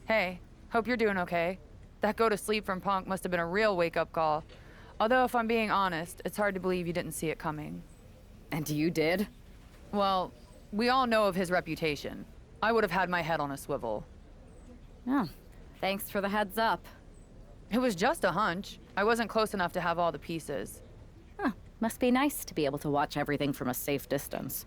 Hey, hope you're doing okay. That go to sleep from Punk must have been a real wake-up call. Although, if I'm being honest, it's hard to believe you didn't see it coming. And you did? Well, we all know of his reputation. I would have had my head on a swivel. Oh, thanks for the heads up. It was just a hunch. I wasn't close enough to have all the pieces. Huh, must be nice to be able to watch everything from a safe distance.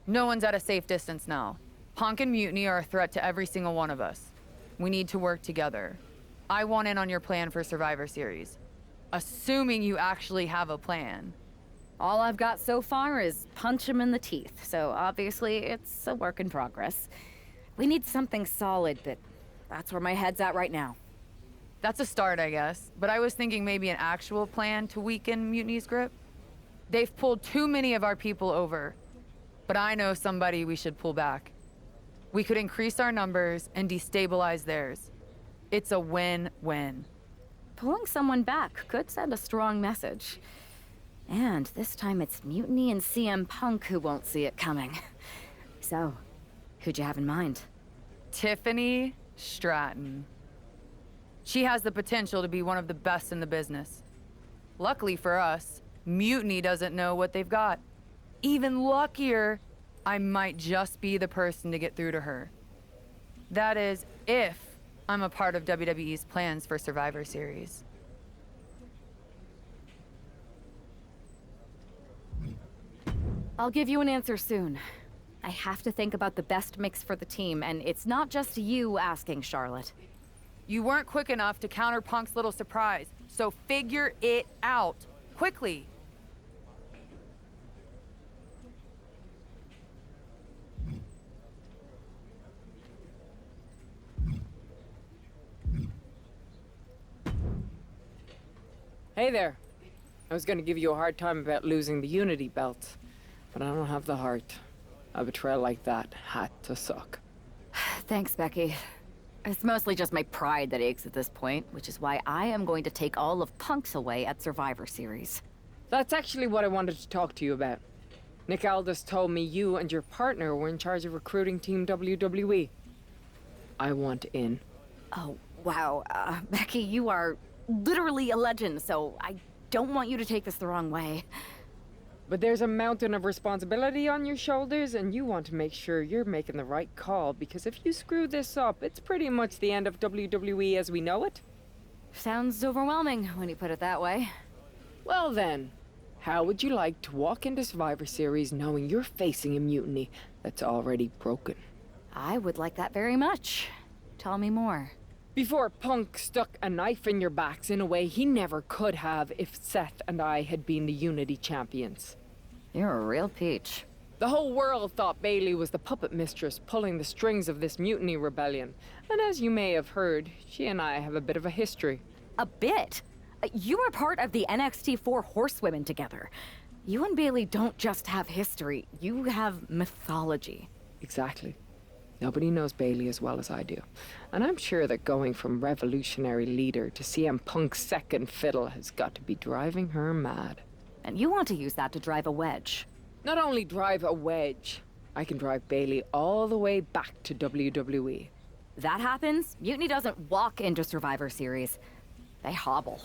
No one's at a safe distance now. Punk and Mutiny are a threat to every single one of us. We need to work together. I want in on your plan for Survivor Series. Assuming you actually have a plan. All I've got so far is punch him in the teeth, so obviously it's a work in progress. We need something solid, but that's where my head's at right now. That's a start, I guess. But I was thinking maybe an actual plan to weaken Mutiny's grip. They've pulled too many of our people over. But I know somebody we should pull back. We could increase our numbers and destabilize theirs. It's a win-win. Pulling someone back could send a strong message. And this time it's Mutiny and CM Punk who won't see it coming. So, who'd you have in mind? Tiffany Stratton. She has the potential to be one of the best in the business. Luckily for us, Mutiny doesn't know what they've got. Even luckier, I might just be the person to get through to her. That is, if I'm a part of WWE's plans for Survivor Series. I'll give you an answer soon. I have to think about the best mix for the team, and it's not just you asking, Charlotte. You weren't quick enough to counter Punk's little surprise, so figure it out. Quickly. Hey there. I was gonna give you a hard time about losing the Unity belt, but I don't have the heart. A betrayal like that had to suck. Thanks, Becky. It's mostly just my pride that aches at this point, which is why I am going to take all of Punk's away at Survivor Series. That's actually what I wanted to talk to you about. Nick Aldis told me you and your partner were in charge of recruiting Team WWE. I want in. Oh, wow. Becky, you are literally a legend, so I don't want you to take this the wrong way. But there's a mountain of responsibility on your shoulders, and you want to make sure you're making the right call, because if you screw this up, it's pretty much the end of WWE as we know it. Sounds overwhelming when you put it that way. Well then, how would you like to walk into Survivor Series knowing you're facing a mutiny that's already broken? I would like that very much. Tell me more. Before Punk stuck a knife in your backs in a way he never could have if Seth and I had been the Unity champions. You're a real peach. The whole world thought Bailey was the puppet mistress pulling the strings of this mutiny rebellion. And as you may have heard, she and I have a bit of a history. A bit? You were part of the NXT 4 Horsewomen together. You and Bailey don't just have history, you have mythology. Exactly. Nobody knows Bailey as well as I do. And I'm sure that going from revolutionary leader to CM Punk's second fiddle has got to be driving her mad. And you want to use that to drive a wedge. Not only drive a wedge, I can drive Bailey all the way back to WWE. That happens, Mutiny doesn't walk into Survivor Series. They hobble.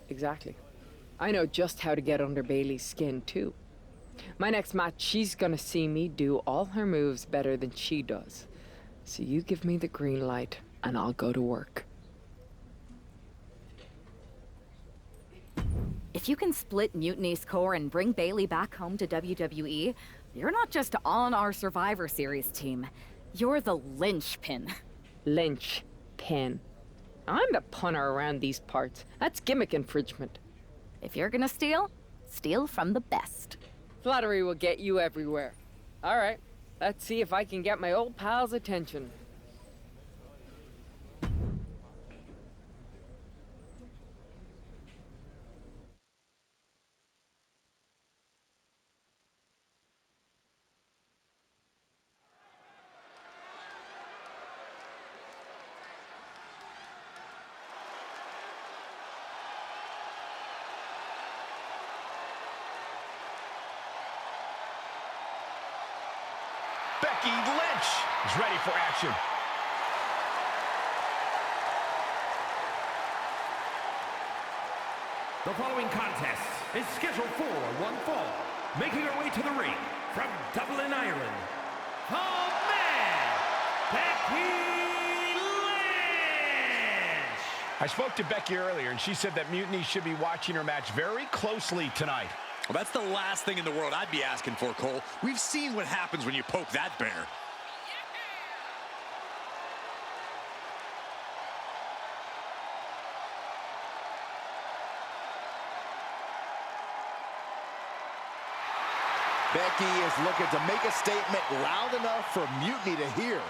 Exactly. I know just how to get under Bailey's skin, too. My next match, she's gonna see me do all her moves better than she does. So you give me the green light, and I'll go to work. If you can split Mutiny's core and bring Bailey back home to WWE, you're not just on our Survivor Series team. You're the linchpin. Linchpin. I'm the punter around these parts. That's gimmick infringement. If you're gonna steal, steal from the best. Flattery will get you everywhere. All right, let's see if I can get my old pal's attention. Becky Lynch is ready for action. The following contest is scheduled for one fall. Making her way to the ring from Dublin, Ireland, the man, Becky Lynch! I spoke to Becky earlier, and she said that Mutiny should be watching her match very closely tonight. Well, that's the last thing in the world I'd be asking for, Cole. We've seen what happens when you poke that bear. Becky is looking to make a statement loud enough for Mutiny to hear.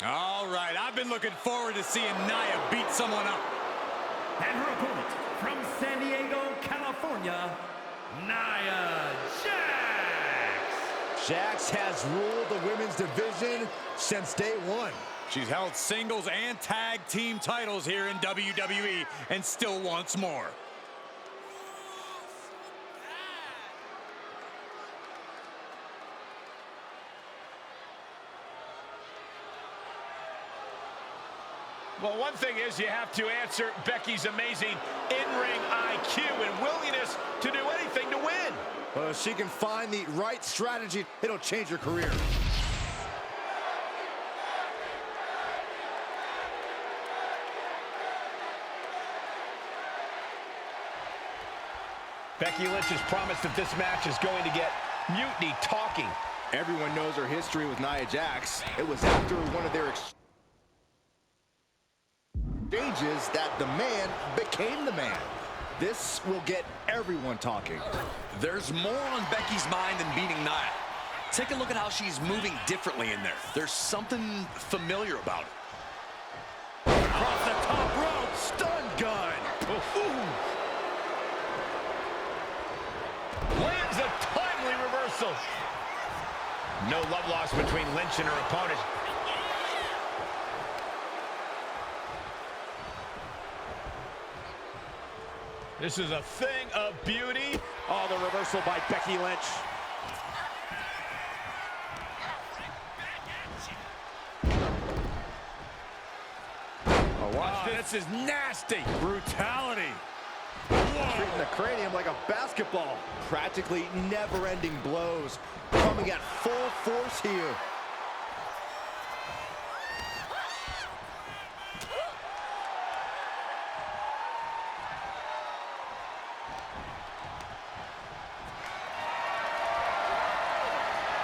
All right, I've been looking forward to seeing Nia beat someone up. And her opponent from San Diego, California, Nia Jax! Jax has ruled the women's division since day one. She's held singles and tag team titles here in WWE and still wants more. Well, one thing is you have to answer Becky's amazing in-ring IQ and willingness to do anything to win. Well, if she can find the right strategy, it'll change her career. Becky Lynch has promised that this match is going to get Mutiny talking. Everyone knows her history with Nia Jax. It was after one of their exchanges that the man became the man. This will get everyone talking. There's more on Becky's mind than beating Nia. Take a look at how she's moving differently in there. There's something familiar about it. Across the top rope, stun gun. Ooh. Lands a timely reversal. No love lost between Lynch and her opponent. This is a thing of beauty. Oh, the reversal by Becky Lynch. Oh, watch this. This is nasty. Brutality. Treating the cranium like a basketball. Practically never-ending blows. Coming at full force here.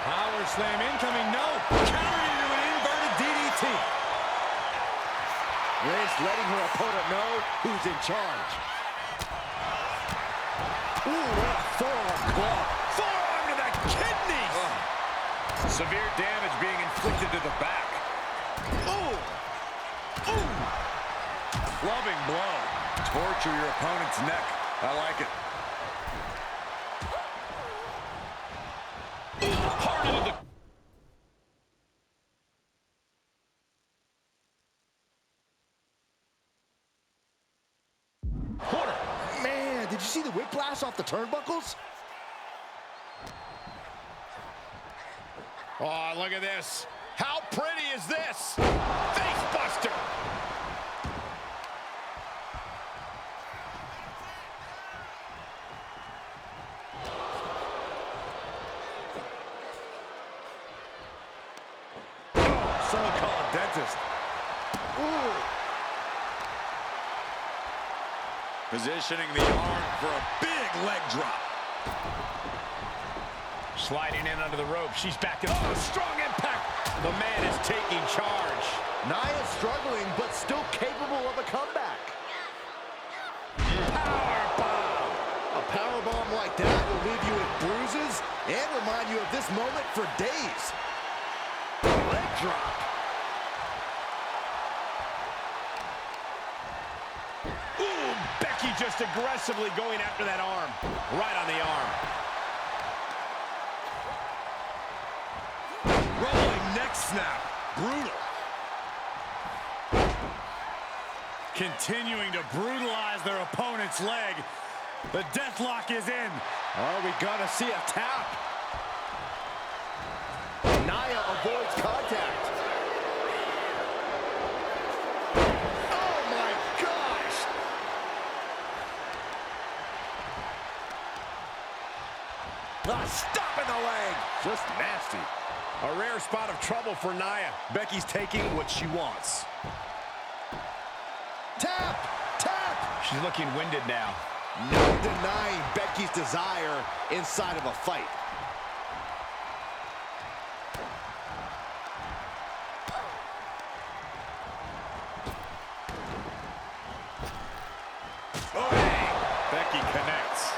Power slam incoming, no. Countered into an inverted DDT. Lynch letting her opponent know who's in charge. Ooh, what a forearm claw. Forearm to the kidneys. Severe damage being inflicted to the back. Ooh. Ooh. Clubbing blow. Torture your opponent's neck. I like it. Hard into the... Quarter. Man, did you see the whiplash off the turnbuckles? Oh, look at this. How pretty is this? Face buster. Someone call a dentist. Ooh. Positioning the arm for a big leg drop. Sliding in under the rope. She's back in. Oh, strong impact. The man is taking charge. Nia's struggling, but still capable of a comeback. Powerbomb. A powerbomb like that will leave you with bruises and remind you of this moment for days. Leg drop. just aggressively going after that arm. Right on the arm. Rolling neck snap. Brutal. Continuing to brutalize their opponent's leg. The deathlock is in. Are we gonna see a tap? Nia avoids contact. Oh my gosh! Stop in the leg. Just nasty. A rare spot of trouble for Nia. Becky's taking what she wants. Tap! Tap! She's looking winded now. No denying Becky's desire inside of a fight. Oh, hey! Becky connects.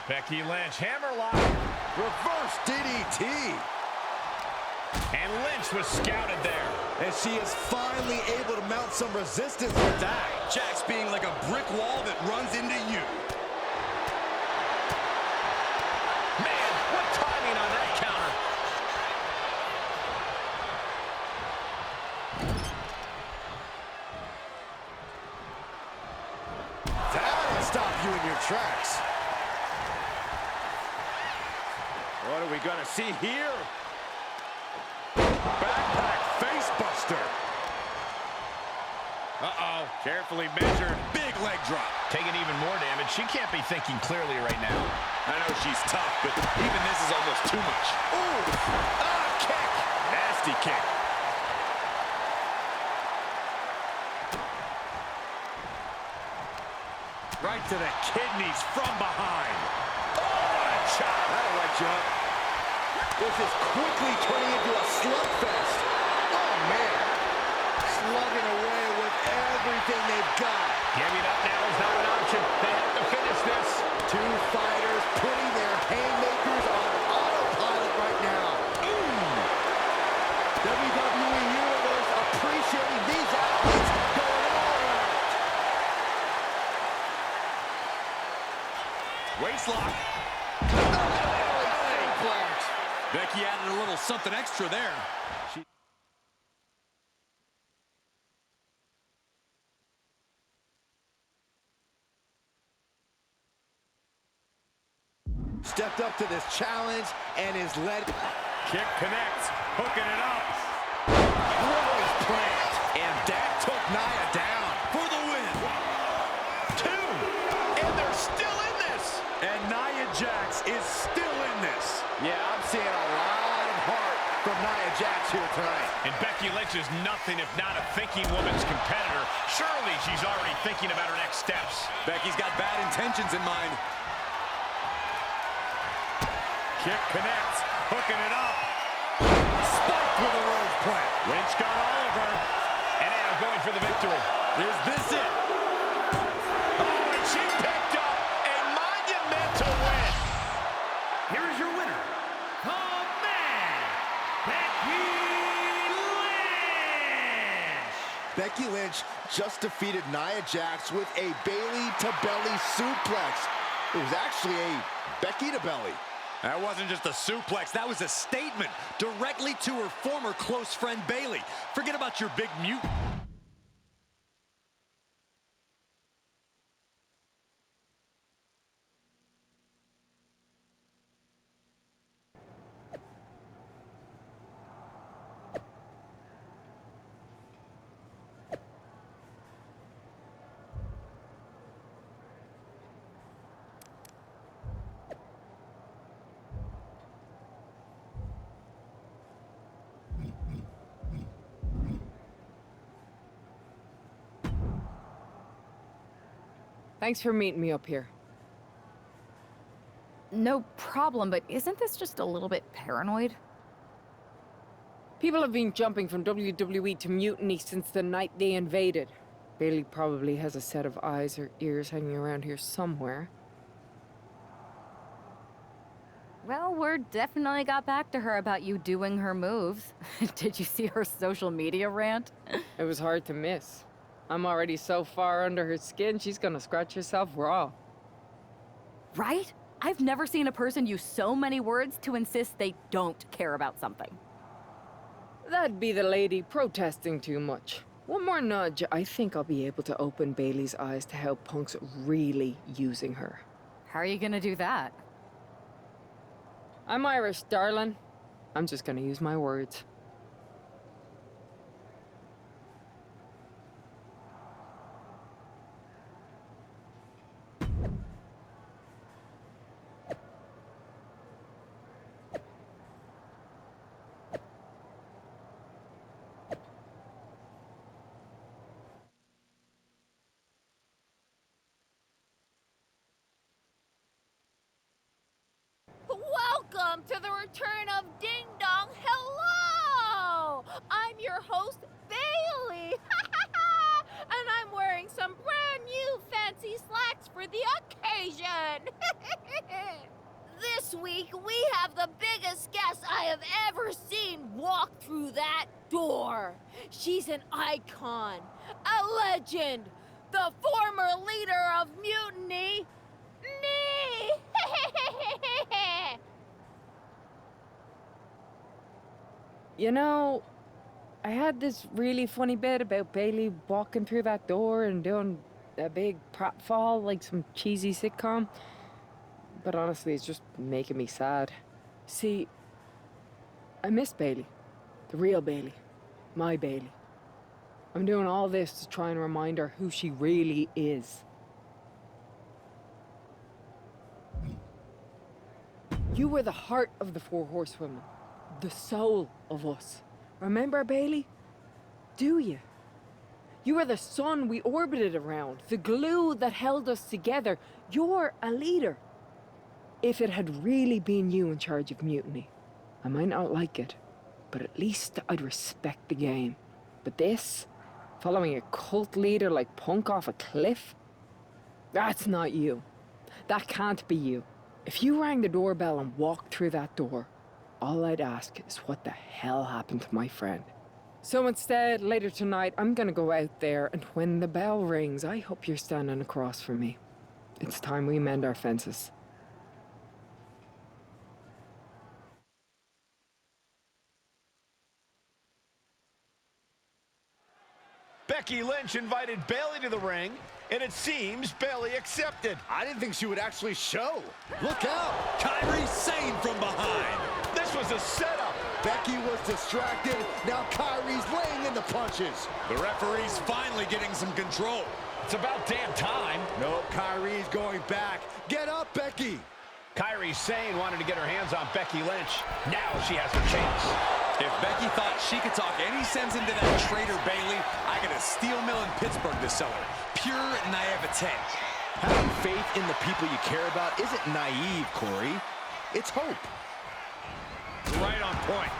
Becky Lynch, hammerlock. Reverse DDT. And Lynch was scouted there. And she is finally able to mount some resistance with that. Jax being like a brick wall that runs into you. Man, what timing on that counter. That'll stop you in your tracks. What are we gonna see here? Backpack face buster. Uh-oh, carefully measured. Big leg drop. Taking even more damage. She can't be thinking clearly right now. I know she's tough, but even this is almost too much. Ooh! Ah, kick! Nasty kick. Right to the kidneys from behind. Oh, what a chop! That'll light you up. This is quickly turning into a slugfest. Oh, man. Slugging away with everything they've got. Giving up now is not an option. They have to finish this. Two fighters putting their haymakers on autopilot right now. WWE Universe appreciating these athletes going all out. Waistlock. Becky added a little something extra there. Stepped up to this challenge and is led. Kick connects. Hooking it up. Rose plant. And that took Nia down For the win. 2. And they're still in this. And Nia Jax is still in this. Yeah, I'm seeing a lot of heart from Nia Jax here tonight. And Becky Lynch is nothing if not a thinking woman's competitor. Surely she's already thinking about her next steps. Becky's got bad intentions in mind. Kick connects. Hooking it up. Spiked with a rose plant. Lynch got all of her. And now going for the victory. Is this it? Oh, and she picked up a monumental win. Here is your winner, the man, Becky Lynch. Becky Lynch just defeated Nia Jax with a Bayley-to-belly suplex. It was actually a Becky-to-belly. That wasn't just a suplex. That was a statement directly to her former close friend, Bayley. Forget about your big mute. Thanks for meeting me up here. No problem, but isn't this just a little bit paranoid? People have been jumping from WWE to Mutiny since the night they invaded. Bayley probably has a set of eyes or ears hanging around here somewhere. Well, word definitely got back to her about you doing her moves. Did you see her social media rant? It was hard to miss. I'm already so far under her skin, she's gonna scratch herself raw. Right? I've never seen a person use so many words to insist they don't care about something. That'd be the lady protesting too much. One more nudge, I think I'll be able to open Bailey's eyes to how Punk's really using her. How are you gonna do that? I'm Irish, darling. I'm just gonna use my words. Welcome to the return of Ding Dong. Hello! I'm your host, Bailey. And I'm wearing some brand new fancy slacks for the occasion. This week, we have the biggest guest I have ever seen walk through that door. She's an icon, a legend, the former leader of Mutiny, me! You know, I had this really funny bit about Bailey walking through that door and doing a big pratfall like some cheesy sitcom. But honestly, it's just making me sad. See, I miss Bailey. The real Bailey. My Bailey. I'm doing all this to try and remind her who she really is. You were the heart of the Four Horsewomen. The soul of us. Remember, Bailey? Do you? You were the sun we orbited around, the glue that held us together. You're a leader. If it had really been you in charge of Mutiny, I might not like it, but at least I'd respect the game. But this, following a cult leader like Punk off a cliff, that's not you. That can't be you. If you rang the doorbell and walked through that door, all I'd ask is what the hell happened to my friend. So instead, later tonight, I'm gonna go out there, and when the bell rings, I hope you're standing across from me. It's time we mend our fences. Becky Lynch invited Bailey to the ring, and it seems Bailey accepted. I didn't think she would actually show. Look out! Kairi Sane from behind. This was a setup. Becky was distracted. Now Kairi's laying in the punches. The referee's finally getting some control. It's about damn time. No, Kairi's going back. Get up, Becky! Kairi Sane wanted to get her hands on Becky Lynch. Now she has her chance. If Becky thought she could talk any sense into that traitor Bailey, I got a steel mill in Pittsburgh to sell her. Pure naivete. Having faith in the people you care about isn't naive, Corey. It's hope. Right on point.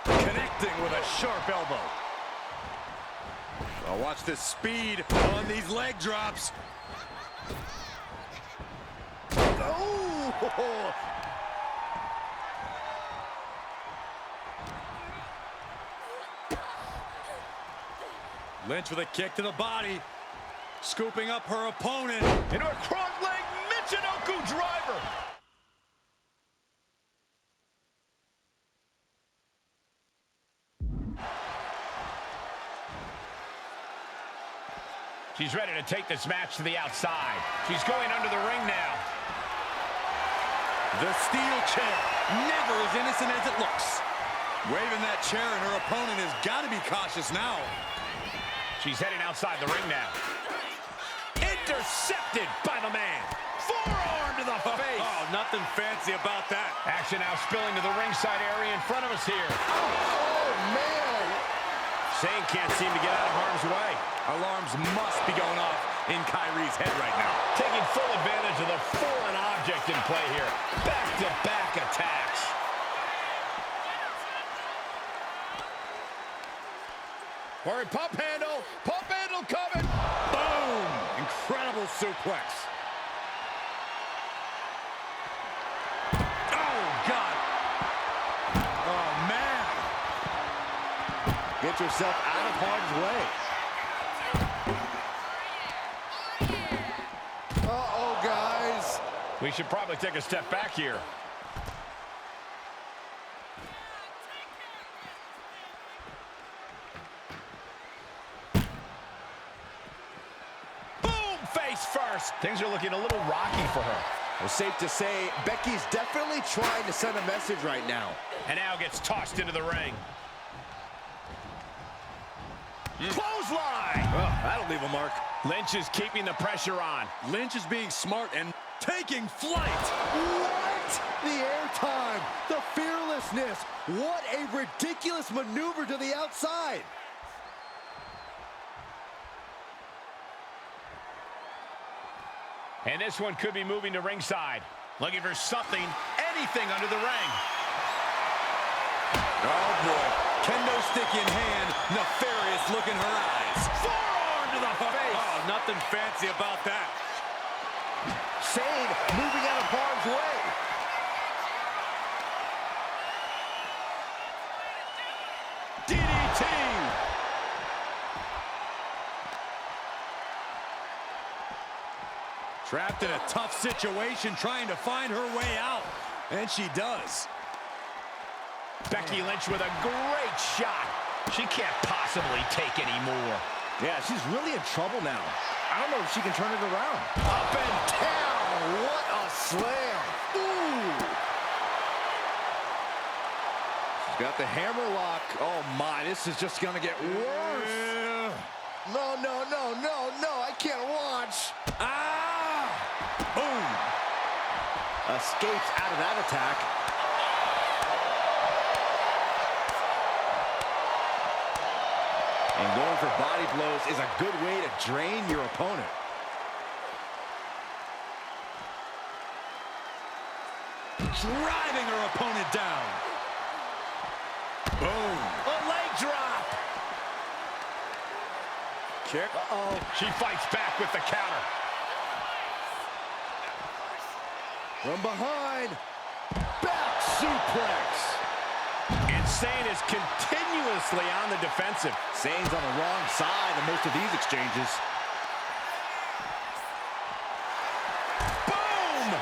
Connecting with a sharp elbow. Well, watch the speed on these leg drops. Oh! Lynch with a kick to the body. Scooping up her opponent. Into a front leg Michinoku driver. She's ready to take this match to the outside. She's going under the ring now. The steel chair, never as innocent as it looks. Waving that chair, and her opponent has got to be cautious now. She's heading outside the ring now. Intercepted by the man. Forearm to the face. Oh, nothing fancy about that. Action now spilling to the ringside area in front of us here. Oh, man! Sane can't seem to get out of harm's way. Alarms must be going off in Kairi's head right now. Taking full advantage of the foreign object in play here. Back-to-back attacks. Hurry, pump handle coming. Boom! Incredible suplex. gets herself out of harm's way. Uh-oh, guys. We should probably take a step back here. Boom! Face first. Things are looking a little rocky for her. Well, safe to say, Becky's definitely trying to send a message right now. And now gets tossed into the ring. Clothesline! Oh, that'll leave a mark. Lynch is keeping the pressure on. Lynch is being smart and taking flight. What? The airtime, the fearlessness. What a ridiculous maneuver to the outside. And this one could be moving to ringside. Looking for something, anything under the ring. Oh, boy. Kendo stick in hand, nefarious look in her eyes. Forearm to the face. Oh, nothing fancy about that. Shane moving out of harm's way. DDT. Trapped in a tough situation, trying to find her way out. And she does. Becky Lynch with a great shot. She can't possibly take any more. Yeah, she's really in trouble now. I don't know if she can turn it around. Up and down. What a slam. Ooh. She's got the hammer lock. Oh, my. This is just going to get worse. No, no, no, no, no. I can't watch. Ah! Boom! Escapes out of that attack. And going for body blows is a good way to drain your opponent. Driving her opponent down. Boom. A leg drop. Kick. Uh-oh. She fights back with the counter. From behind. Back suplex. Insane is continuously on the defensive. Zane's on the wrong side of most of these exchanges. Boom!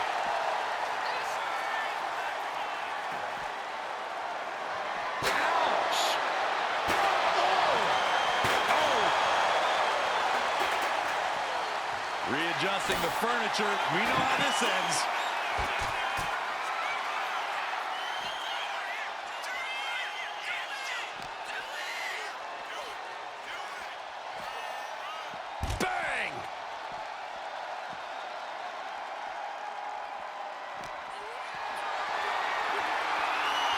Ouch! Oh! Readjusting the furniture. We know how this ends. Bang!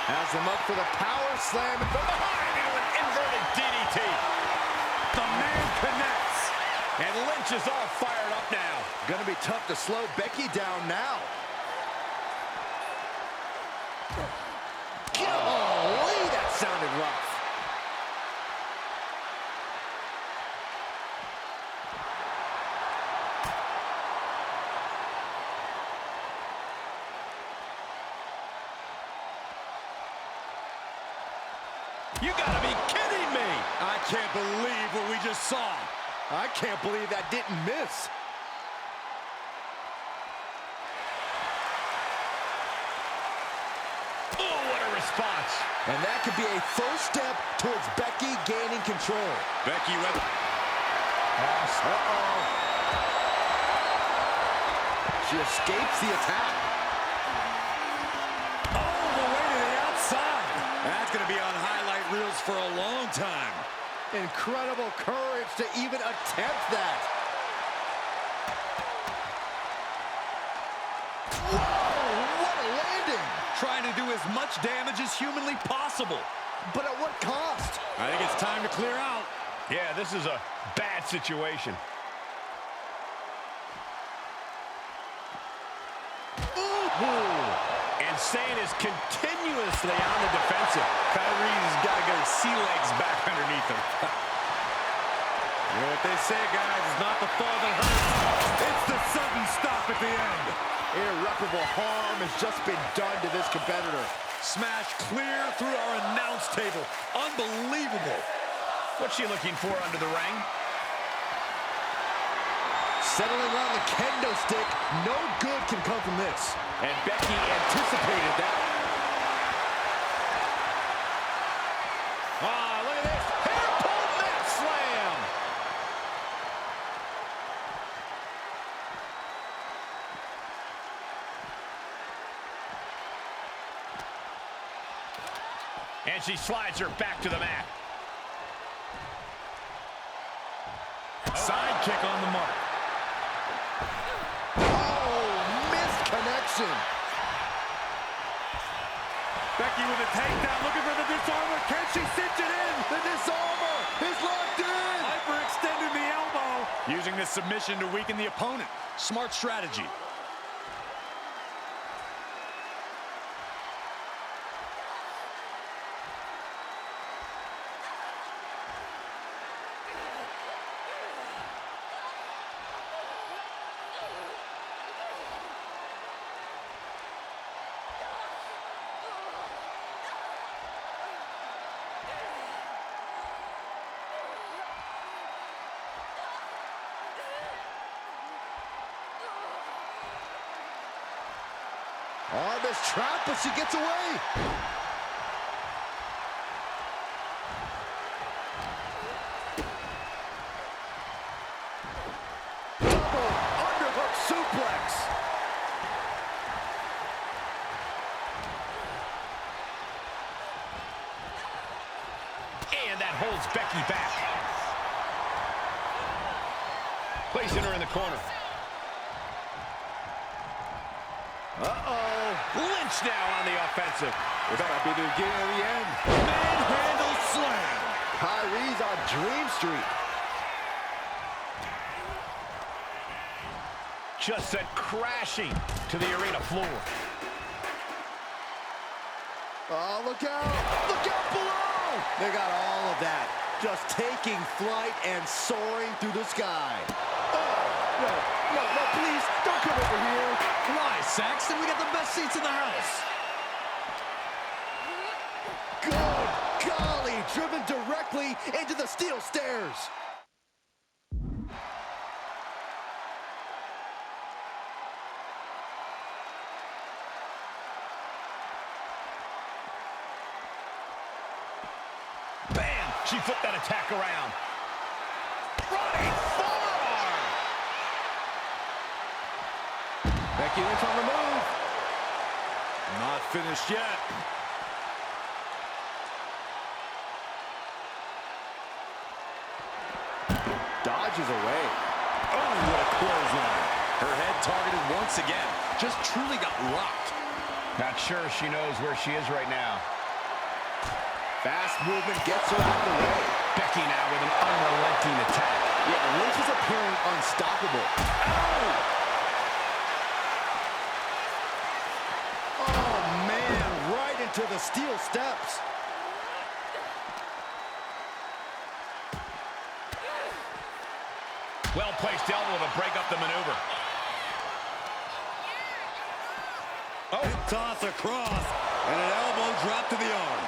Has him up for the power slam and from behind Into an inverted DDT. The man connects. And Lynch is all fired up now. Gonna be tough to slow Becky down now. Golly, that sounded rough. You gotta be kidding me! I can't believe what we just saw. I can't believe that didn't miss. Oh, what a response! And that could be a first step towards Becky gaining control. Becky with... Uh-oh. She escapes the attack. All the way to the outside. That's going to be on highlight reels for a long time. Incredible courage to even attempt that. Whoa, what a landing. Trying to do as much damage as humanly possible. But at what cost? I think it's time to clear out. Yeah, this is a bad situation. Insane is continuously on the defensive. Kyrie's got to get her sea legs back underneath him. You know what they say, guys, it's not the fall that hurts. It's the sudden stop at the end. Irreparable harm has just been done to this competitor. Smash clear through our announce table. Unbelievable. What's she looking for under the ring? Settling around the kendo stick. No good can come from this. And Becky anticipated that. Ah, look at this. Hair pull mat slam. And she slides her back to the mat. Side kick on the mark. Oh, missed connection. Becky with a takedown, looking for the disarmer. Can she cinch it in? The disarmer is locked in. Hyperextending the elbow. Using this submission to weaken the opponent. Smart strategy. Arm is trapped, but she gets away. Double underhook suplex. And that holds Becky back. Placing her in the corner. Uh-oh. Lynch now on the offensive. That'll be the beginning of the end. Manhandle slam. Kyrie's on Dream Street. Just sent crashing to the arena floor. Oh, look out. Look out below. They got all of that. Just taking flight and soaring through the sky. Oh, no, please, don't come over here. Why, Saxton? We got the best seats in the house. Good golly, driven directly into the steel stairs. Bam! She flipped that attack around. Running forearm! Becky Lynch on the move. Not finished yet. Dodges away. Oh, what a clothesline. Her head targeted once again. Just truly got rocked. Not sure she knows where she is right now. Fast movement gets her out of the way. Becky now with an unrelenting attack. Yeah, Lynch is appearing unstoppable. Ow! Oh, man, right into the steel steps. Well-placed elbow to break up the maneuver. Oh, toss across. And an elbow drop to the arm.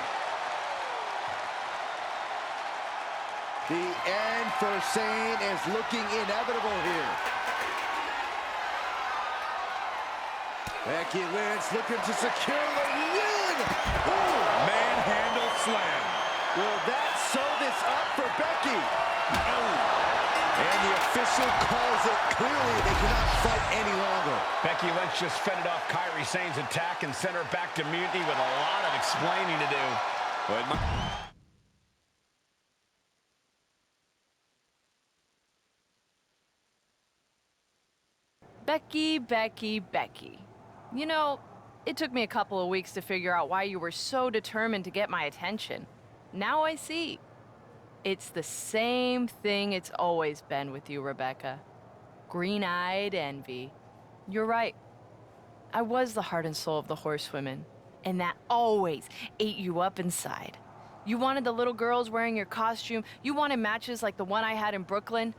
The end for Sane is looking inevitable here. Becky Lynch looking to secure the win. Ooh. Manhandle slam. Will that sew this up for Becky? Oh. And the official calls it. Clearly, they cannot fight any longer. Becky Lynch just fended off Kairi Sane's attack and sent her back to mutiny with a lot of explaining to do. But Becky. You know, it took me a couple of weeks to figure out why you were so determined to get my attention. Now I see. It's the same thing it's always been with you, Rebecca. Green-eyed envy. You're right. I was the heart and soul of the Horsewomen, and that always ate you up inside. You wanted the little girls wearing your costume. You wanted matches like the one I had in Brooklyn.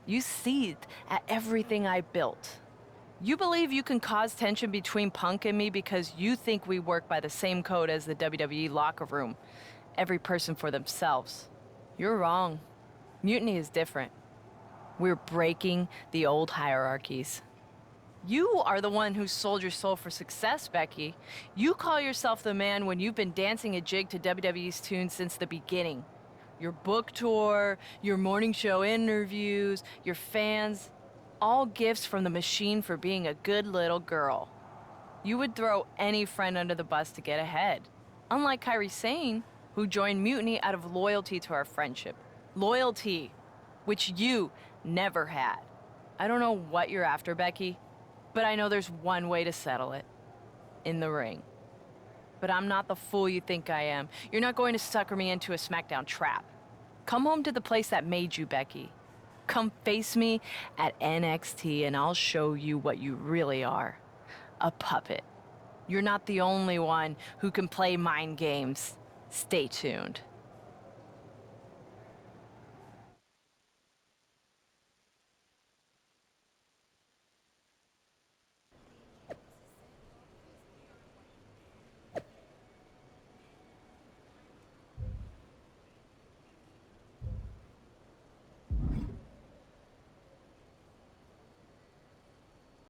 You seethed at everything I built. You believe you can cause tension between Punk and me because you think we work by the same code as the WWE locker room. Every person for themselves. You're wrong. Mutiny is different. We're breaking the old hierarchies. You are the one who sold your soul for success, Becky. You call yourself the man when you've been dancing a jig to WWE's tune since the beginning. Your book tour, your morning show interviews, your fans, all gifts from the machine for being a good little girl. You would throw any friend under the bus to get ahead. Unlike Kairi Sane, who joined Mutiny out of loyalty to our friendship. Loyalty, which you never had. I don't know what you're after, Becky, but I know there's one way to settle it. In the ring. But I'm not the fool you think I am. You're not going to sucker me into a SmackDown trap. Come home to the place that made you, Becky. Come face me at NXT and I'll show you what you really are. A puppet. You're not the only one who can play mind games. Stay tuned.